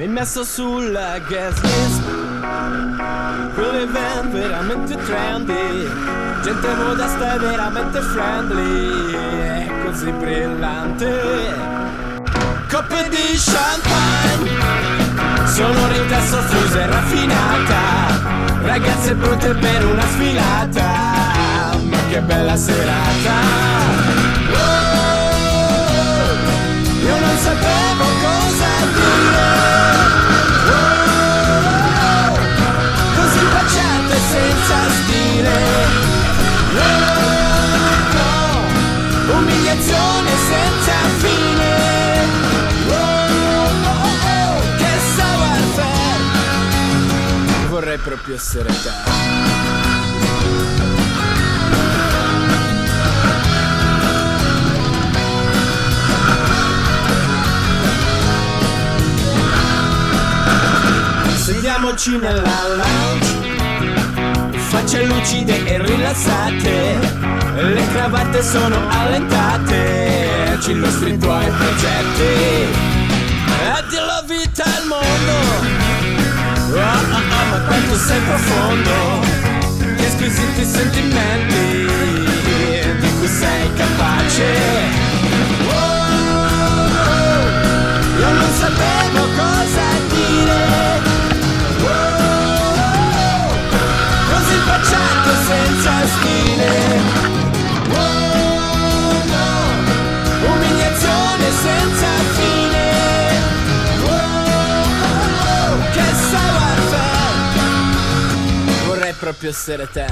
Mi hai messo sulla guest list, quell'event veramente trendy, gente modesta e veramente friendly, è così brillante. Coppe di champagne, sono ricca, soffusa e raffinata, ragazze pronte per una sfilata, ma che bella serata. Io non sapevo cosa dire, così baciato e senza stile, umiliazione senza fine, che savoir-faire, vorrei proprio essere te. Sediamoci nella lounge, facce lucide e rilassate, le cravatte sono allentate, ci illustri i tuoi progetti, addio la vita al mondo, ma quanto sei profondo, che squisiti sentimenti di cui sei capace. Io non sapevo cosa dire, così baciato senza stile, umiliazione senza fine, che savoir-faire, vorrei proprio essere te.